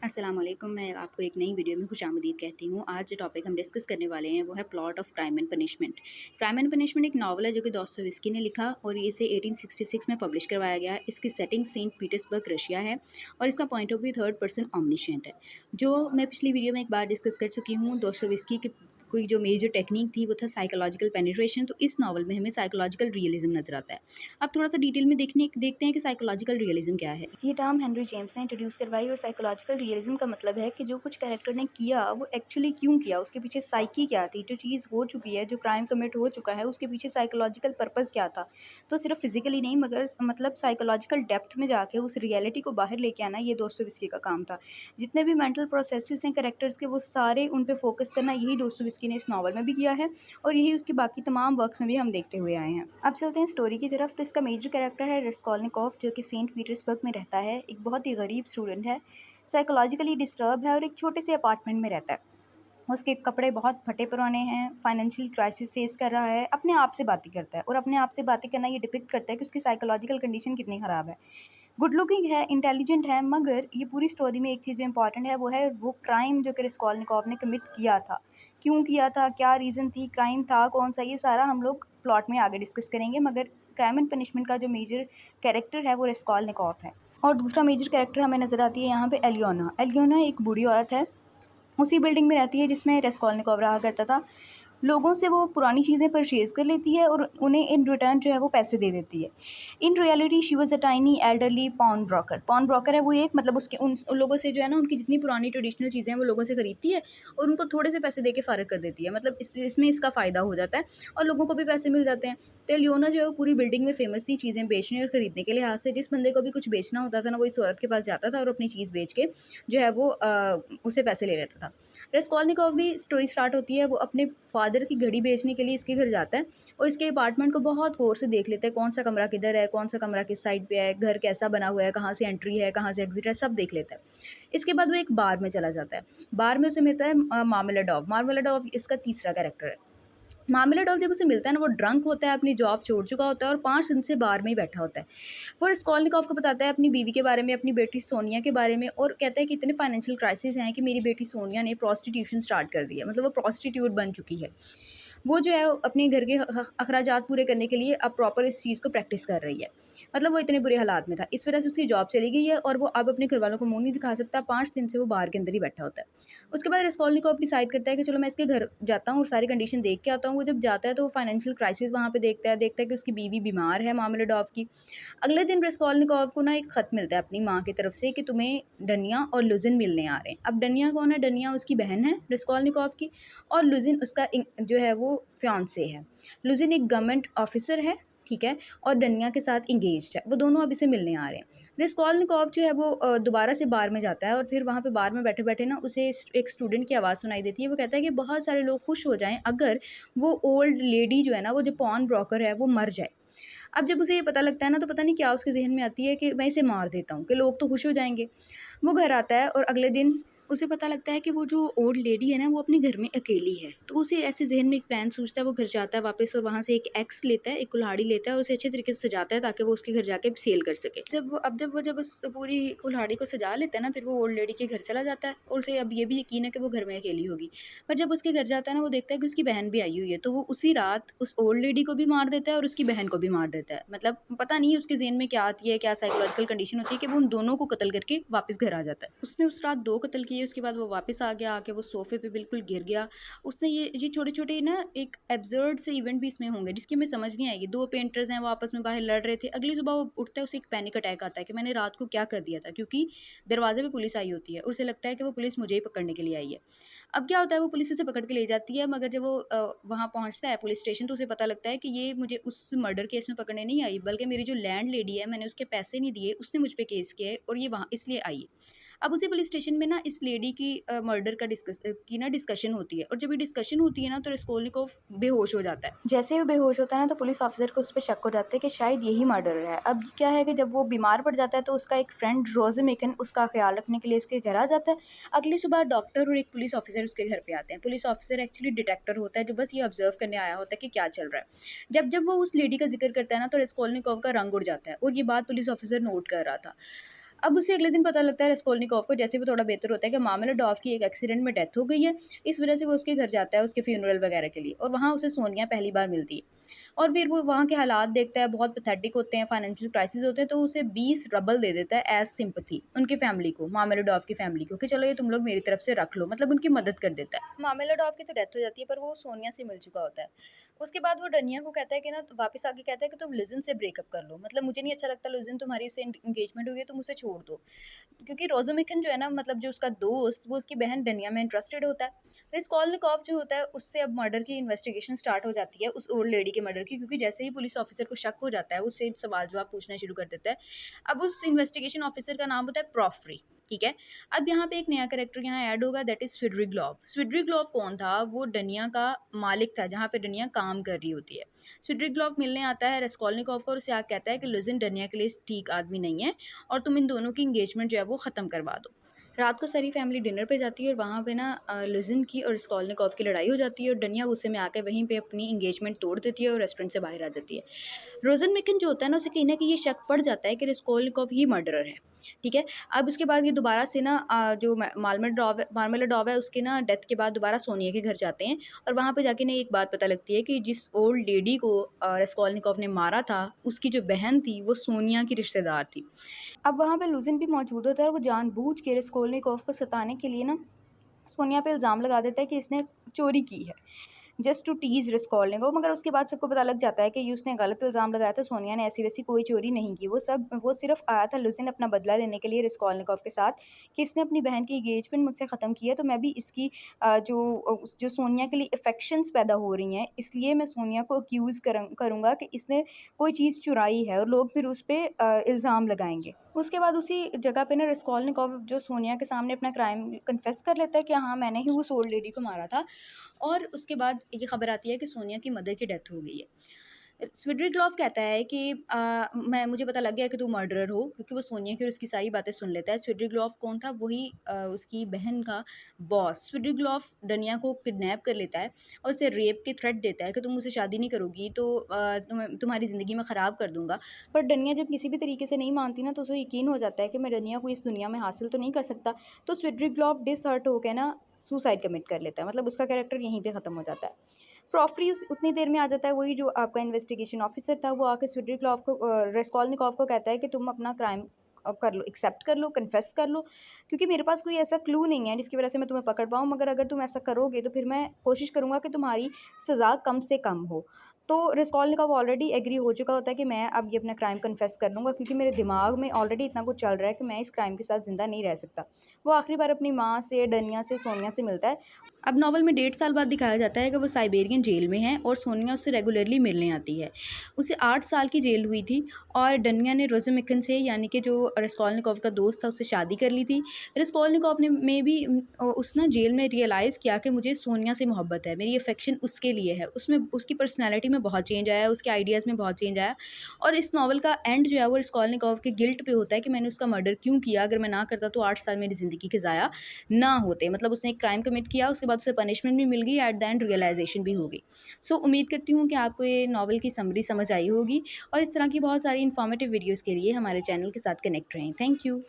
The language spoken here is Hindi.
अस्सलाम वालेकुम। मैं आपको एक नई वीडियो में खुशामदीद कहती हूँ। आज जो टॉपिक हम डिस्कस करने वाले हैं वो है plot of crime and punishment. Crime and punishment एक नावल है जो कि दोस्तोयेव्स्की ने लिखा और इसे 1866 में पब्लिश करवाया गया है। इसकी सेटिंग सेंट पीटर्सबर्ग रशिया है और इसका point of view third person omniscient है। जो मैं पिछली वीडियो में एक बार डिस्कस कर चुकी हूँ, दोस्तोयेव्स्की की कोई जो मेजर टेक्निक थी वो था साइकोलॉजिकल पेनिट्रेशन। तो इस नावल में हमें साइकोलॉजिकल रियलिज्म नजर आता है। अब थोड़ा सा डिटेल में देखते हैं कि साइकोलॉजिकल रियलिज्म क्या है। ये टर्म हेनरी जेम्स ने इंट्रोड्यूस करवाई और साइकोलॉजिकल रियलिज्म का मतलब है कि जो कुछ कैरेक्टर ने किया वो एक्चुअली क्यों किया, उसके पीछे साइकी क्या थी, जो चीज़ हो चुकी है, जो क्राइम कमिट हो चुका है, उसके पीछे साइकोलॉजिकल पर्पस क्या था। तो सिर्फ फिजिकली नहीं मगर मतलब साइकोलॉजिकल डेप्थ में जाके उस रियलिटी को बाहर लेके आना, ये दोस्तोयेव्स्की का काम था। जितने भी मेंटल प्रोसेसेस हैं कैरेक्टर्स के, वो सारे उन पे फोकस करना, यही दोस्तोयेव्स्की ने इस नावल में भी किया है और यही उसकी बाकी तमाम वर्क्स में भी हम देखते हुए आए हैं। अब चलते हैं स्टोरी की तरफ। तो इसका मेजर कैरेक्टर है रास्कोल्निकोव, जो कि सेंट पीटर्सबर्ग में रहता है। एक बहुत ही गरीब स्टूडेंट है, साइकोलॉजिकली डिस्टर्ब है और एक छोटे से अपार्टमेंट में रहता है। उसके कपड़े बहुत फटे पुराने हैं, फाइनेंशियल क्राइसिस फेस कर रहा है, अपने आप से बातें करता है और अपने आप से बातें करना ये डिपिक्ट करता है कि उसकी साइकोलॉजिकल कंडीशन कितनी ख़राब है। गुड लुकिंग है, इंटेलिजेंट है, मगर ये पूरी स्टोरी में एक चीज़ जो इंपॉर्टेंट है वो है वो क्राइम जो कि रास्कोल्निकोव ने कमिट किया था। क्यों किया था, क्या रीज़न थी, क्राइम था कौन सा, ये सारा हम लोग प्लॉट में आगे डिस्कस करेंगे। मगर क्राइम एंड पनिशमेंट का जो मेजर कैरेक्टर है वो रास्कोल्निकोव है। और दूसरा मेजर कैरेक्टर हमें नज़र आती है यहाँ पे एलियोना। एलियोना एक बूढ़ी औरत है, उसी बिल्डिंग में रहती है जिसमें रास्कोल्निकोव रहा करता था। लोगों से वो पुरानी चीज़ें परचेज़ कर लेती है और उन्हें इन रिटर्न जो है वो पैसे दे देती है। In reality she was a tiny elderly pawnbroker. Pawnbroker है वो एक मतलब उसके उन लोगों से जो है ना, उनकी जितनी पुरानी ट्रेडिशनल चीज़ें हैं वो लोगों से खरीदती है और उनको थोड़े से पैसे दे के फ़ारिग कर देती है। मतलब इसमें इसका फ़ायदा हो जाता है और लोगों को भी पैसे मिल जाते हैं। तो लियोना जो है वो पूरी बिल्डिंग में फ़ेमस थी चीज़ें बेचने और ख़रीदने के लिहाज़ से। जिस बंदे को भी कुछ बेचना होता था ना, वो इस औरत के पास जाता था और अपनी चीज़ बेच के जो है वो उससे पैसे ले लेता था। रास्कोल्निकोव भी स्टोरी स्टार्ट होती है, वो अपने फादर की घड़ी बेचने के लिए इसके घर जाता है और इसके अपार्टमेंट को बहुत गौर से देख लेता है, कौन सा कमरा किधर है, कौन सा कमरा किस साइड पे है, घर कैसा बना हुआ है, कहाँ से एंट्री है, कहाँ से एग्जिट है, सब देख लेता है। इसके बाद वो एक बार में चला जाता है। बार में उसे मिलता है मार्मेलाडोव। मार्मेलाडोव इसका तीसरा कैरेक्टर है। मार्मेलाडोव जब उसे मिलता है ना, वो ड्रंक होता है, अपनी जॉब छोड़ चुका होता है और 5 दिन से बार में ही बैठा होता है। वो रास्कोल्निकोव को बताता है अपनी बीवी के बारे में, अपनी बेटी सोनिया के बारे में और कहता है कि इतने फाइनेंशियल क्राइसिस हैं कि मेरी बेटी सोनिया ने प्रोस्टिट्यूशन स्टार्ट कर दी है, मतलब वो प्रोस्टिट्यूट बन चुकी है। वो जो है अपने घर के अखराजात पूरे करने के लिए अब प्रॉपर इस चीज़ को प्रैक्टिस कर रही है। मतलब वो इतने बुरे हालात में था, इस वजह से उसकी जॉब चली गई है और वो अब अपने घरवालों को मुँह नहीं दिखा सकता। 5 दिन से वो बार के अंदर ही बैठा होता है। उसके बाद रास्कोल्निकोव डिसाइड करता है कि चलो मैं इसके घर जाता हूँ और सारी कंडीशन देख के आता हूँ। वो जब जाता है तो वो फाइनेंशियल क्राइसिस वहाँ पे देखता है कि उसकी बीवी बीमार है मार्मेलाडोव की। अगले दिन रास्कोल्निकोव को ना एक ख़त मिलता है अपनी माँ की तरफ से कि तुम्हें डनिया और लुज़िन मिलने आ रहे हैं। अब डनिया कौन है? डनिया उसकी बहन है रास्कोल्निकोव की और लुज़िन उसका जो है वो फियांसे है। लुज़िन एक गवर्नमेंट ऑफिसर है, ठीक है? और डनिया के साथ एंगेज्ड है। वो दोनों अब इसे मिलने आ रहे हैं। रास्कोल्निकोव जो है वो दोबारा से बार में जाता है और फिर वहाँ पे बार में बैठे-बैठे ना उसे एक स्टूडेंट की आवाज़ सुनाई देती है। वो कहता है कि बहुत सारे लोग खुश हो जाएँ अगर वो ओल्ड लेडी जो है ना, वो जो पॉन ब्रोकर है, वो मर जाए। अब जब उसे ये पता लगता है ना, तो पता नहीं क्या उसके ज़हन में आती है कि मैं इसे मार देता हूँ कि लोग तो खुश हो जाएँगे। वो घर आता है और अगले दिन उसे पता लगता है कि वो जो ओल्ड लेडी है ना, वो अपने घर में अकेली है। तो उसे ऐसे ज़हन में एक प्लान सूझता है, वो घर जाता है वापस और वहाँ से एक एक्स लेता है, एक कुल्हाड़ी लेता है और उसे अच्छे तरीके से सजाता है ताकि वो उसके घर जाके सेल कर सके। जब उस पूरी कुल्हाड़ी को सजा लेता है ना, फिर वो ओल्ड लेडी के घर चला जाता है और उसे अब ये भी यकीन है कि वो घर में अकेली होगी। पर जब उसके घर जाता है ना, वो देखता है कि उसकी बहन भी आई हुई है, तो वो उसी रात उस ओल्ड लेडी को भी मार देता है और उसकी बहन को भी मार देता है। मतलब पता नहीं उसके ज़हन में क्या आती है, क्या साइकोलॉजिकल कंडीशन होती है कि वो उन दोनों को कत्ल करके वापस घर आ जाता है। उसने उस रात 2 कत्ल किए, उसके बाद वो वापस आ गया, आके वो सोफ़े पे बिल्कुल गिर गया। उसने ये छोटे-छोटे ना एक एब्सर्ड से इवेंट भी इसमें होंगे जिसकी हमें समझ नहीं आएगी। 2 पेंटर्स हैं, वो आपस में बाहर लड़ रहे थे। अगली सुबह वो उठता है, उसे एक पैनिक अटैक आता है कि मैंने रात को क्या कर दिया था, क्योंकि दरवाज़े पे पुलिस आई होती है और उसे लगता है कि वो पुलिस मुझे ही पकड़ने के लिए आई है। अब क्या होता है, वो पुलिस उसे पकड़ के ले जाती है, मगर जब वो वहाँ पहुँचता है पुलिस स्टेशन, तो उसे पता लगता है कि ये मुझे उस मर्डर केस में पकड़ने नहीं आई, बल्कि मेरी जो लैंड लेडी है, मैंने उसके पैसे नहीं दिए, उसने मुझ पे केस किया है और ये वहाँ इसलिए आई है। अब उसी पुलिस स्टेशन में ना इस लेडी की मर्डर का डिस्कशन होती है और जब ये डिस्कशन होती है ना, तो रास्कोल्निकोव बेहोश हो जाता है। जैसे ही वो बेहोश होता है ना, तो पुलिस ऑफिसर को उस पे शक हो जाता है कि शायद यही मर्डरर है। अब क्या है कि जब वो बीमार पड़ जाता है, तो उसका एक फ्रेंड रोज़मेकन उसका ख़्याल रखने के लिए उसके घर आ जाता है। अगली सुबह डॉक्टर और एक पुलिस ऑफिसर उसके घर पे आते हैं। पुलिस ऑफिसर एक्चुअली डिटेक्टर होता है जो बस ये ऑब्जर्व करने आया होता है कि क्या चल रहा है। जब वो उस लेडी का ज़िक्र करता है ना, तो रास्कोल्निकोव का रंग उड़ जाता है और ये बात पुलिस ऑफिसर नोट कर रहा था। अब उसे अगले दिन पता लगता है रस्कोल्निकोव को, जैसे वो थोड़ा बेहतर होता है, कि मामेलोडोव की एक एक्सीडेंट में डेथ हो गई है। इस वजह से वो उसके घर जाता है उसके फ्यूनरल वगैरह के लिए, और वहाँ उसे सोनिया पहली बार मिलती है। और फिर वो वहाँ के हालात देखता है, बहुत पैथेटिक होते हैं, फाइनेंशियल क्राइसिस होते हैं, तो उसे 20 रबल दे देता है एज़ सिम्पैथी उनकी फैमिली को, मामेलोडोव की फैमिली को, कि चलो ये तुम लोग मेरी तरफ से रख लो, मतलब उनकी मदद कर देता है। मामेलोडोव की तो डेथ हो जाती है, पर वो सोनिया से मिल चुका होता है। उसके बाद वो डनिया को कहता है कि ना, वापस आके कहता है कि तुम लुज़न से ब्रेकअप कर लो, मतलब मुझे नहीं अच्छा लगता लुज़न, तुम्हारी उससे एंगेजमेंट हुई है, तुम उसे छोड़ दो। क्योंकि रोज़ोमिखन जो है ना, मतलब जो उसका दोस्त, वो उसकी बहन डनिया में इंटरेस्टेड होता है। रिस्कोल्निकोव जो होता है, उससे अब मर्डर की इन्वेस्टिगेशन स्टार्ट हो जाती है, उस ओल्ड लेडी के मर्डर की, क्योंकि जैसे ही पुलिस ऑफिसर को शक हो जाता है, उससे सवाल जवाब पूछना शुरू कर देता है। अब उस इन्वेस्टिगेशन ऑफिसर का नाम होता है प्रॉफ्री, ठीक है। अब यहाँ पे एक नया कैरेक्टर यहाँ ऐड होगा, दैट इज स्विड्रिग्लोव। स्विड्रिग्लोव कौन था? वो डनिया का मालिक था, जहाँ पे डनिया काम कर रही होती है। स्विड्रिग्लोव मिलने आता है रेस्कोल्निकोव को, और उसे आके कहता है कि लुजिन डनिया के लिए ठीक आदमी नहीं है, और तुम इन दोनों की एंगेजमेंट जो है वो ख़त्म करवा दो। रात को सारी फैमिली डिनर पे जाती है, और वहाँ पे ना लुजिन की और स्कॉलनिकॉफ की लड़ाई हो जाती है, और डनिया गुस्से में आकर वहीं पे अपनी एंगेजमेंट तोड़ देती है और रेस्टोरेंट से बाहर आ जाती है। रोजन मेकिन जो होता है ना, उसे कहीं न कहीं ये शक पड़ जाता है कि रस्कोल्निकोव ही मर्डरर है, ठीक है? अब उसके बाद ये दोबारा से ना जो मार्मेलाडोव है उसके ना डेथ के बाद दोबारा सोनिया के घर जाते हैं, और वहाँ पे जाके ना एक बात पता लगती है कि जिस ओल्ड लेडी को रस्कोल्निकोव ने मारा था, उसकी जो बहन थी वो सोनिया की रिश्तेदार थी। अब वहाँ पे लुज़िन भी मौजूद होता है, और वो जानबूझ के रस्कोल्निकोव को सताने के लिए ना सोनिया पे इल्ज़ाम लगा देता है कि इसने चोरी की है, जस्ट टू टीज़ रस्कोल्निकोव। मगर उसके बाद सबको पता लग जाता है कि ये उसने गलत इल्ज़ाम लगाया था, सोनिया ने ऐसी-वैसी कोई चोरी नहीं की। वो सिर्फ़ आया था लुज़िन अपना बदला लेने के लिए रस्कोल्निकोव के साथ, कि इसने अपनी बहन की एंगेजमेंट मुझसे ख़त्म की है, तो मैं भी इसकी जो सोनिया के लिए अफ़ेक्शंस पैदा हो रही हैं, इसलिए मैं सोनिया को अक्यूज़ करूँगा कि इसने कोई चीज़ चुराई है, और लोग फिर उस पे इल्ज़ाम लगाएँगे। उसके बाद उसी जगह पे ना रस्कोल्निकोव जो सोनिया के सामने अपना क्राइम कन्फेस कर लेता है कि हाँ, मैंने ही उस ओल्ड लेडी को मारा था, और उसके बाद ये खबर आती है कि सोनिया की मदर की डेथ हो गई है। स्विड्रिग्लोव कहता है कि मुझे पता लग गया कि तू मर्डरर हो, क्योंकि वो सोनिया की और उसकी सारी बातें सुन लेता है। स्विड्रिग्लोव कौन था? वही उसकी बहन का बॉस। स्विड्रिग्लोव डनिया को किडनैप कर लेता है, और उसे रेप के थ्रेट देता है कि तुम मुझसे शादी नहीं करोगी तो तुम्हारी ज़िंदगी मैं ख़राब कर दूँगा। पर डनिया जब किसी भी तरीके से नहीं मानती ना, तो उसे यकीन हो जाता है कि मैं डनिया को इस दुनिया में हासिल तो नहीं कर सकता। तो स्विड्रिग्लोव डिसहर्ट होके ना सुसाइड कमिट कर लेता है, मतलब उसका कैरेक्टर यहीं पे ख़त्म हो जाता है। प्रॉफ्री उस उतनी देर में आ जाता है, वही जो आपका इन्वेस्टिगेशन ऑफिसर था, वो आके स्विड्रिग्लोव को रेस्कोल्निकोव को कहता है कि तुम अपना क्राइम कर लो, एक्सेप्ट कर लो, कन्फेस कर लो, क्योंकि मेरे पास कोई ऐसा क्लू नहीं है जिसकी वजह से मैं तुम्हें पकड़ पाऊँ, मगर अगर तुम ऐसा करोगे तो फिर मैं कोशिश करूँगा कि तुम्हारी सज़ा कम से कम हो। तो रेस्कोल्निकोव ऑलरेडी एग्री हो चुका होता है कि मैं अब ये अपना क्राइम कन्फेस कर लूँगा, क्योंकि मेरे दिमाग में ऑलरेडी इतना कुछ चल रहा है कि मैं इस क्राइम के साथ ज़िंदा नहीं रह सकता। वो आखिरी बार अपनी माँ से, डनिया से, सोनिया से मिलता है। अब नॉवल में 1.5 साल बाद दिखाया जाता है कि वो साइबेरियन जेल में है, और सोनिया उससे रेगुलरली मिलने आती है। उसे 8 साल की जेल हुई थी, और डनिया ने रोज़ोमिखन से, यानी कि जो रस्कोल्निकोव का दोस्त था, उससे शादी कर ली थी। रस्कोल्निकोव ने में भी उस ना जेल में रियलाइज़ किया कि मुझे सोनिया से मोहब्बत है, मेरी अफेक्शन उसके लिए है। उसमें उसकी पर्सनैलिटी में बहुत चेंज आया, उसके आइडियाज़ में बहुत चेंज आया, और इस नॉवल का एंड जो है वो रस्कोल्निकोव के गिल्ट पे होता है कि मैंने उसका मर्डर क्यों किया, अगर मैं ना करता तो 8 साल मेरी ज़िंदगी के ज़ाया ना होते। मतलब उसने एक क्राइम कमिट किया, उसके बाद उसे पनिशमेंट भी मिल गई, एट द एंड रियलाइजेशन भी हो गई। सो उम्मीद करती हूँ कि आपको ये नॉवल की समरी समझ आई होगी, और इस तरह की बहुत सारी इन्फॉर्मेटिव वीडियोज़ के लिए हमारे चैनल के साथ कनेक्ट रहें। Thank you.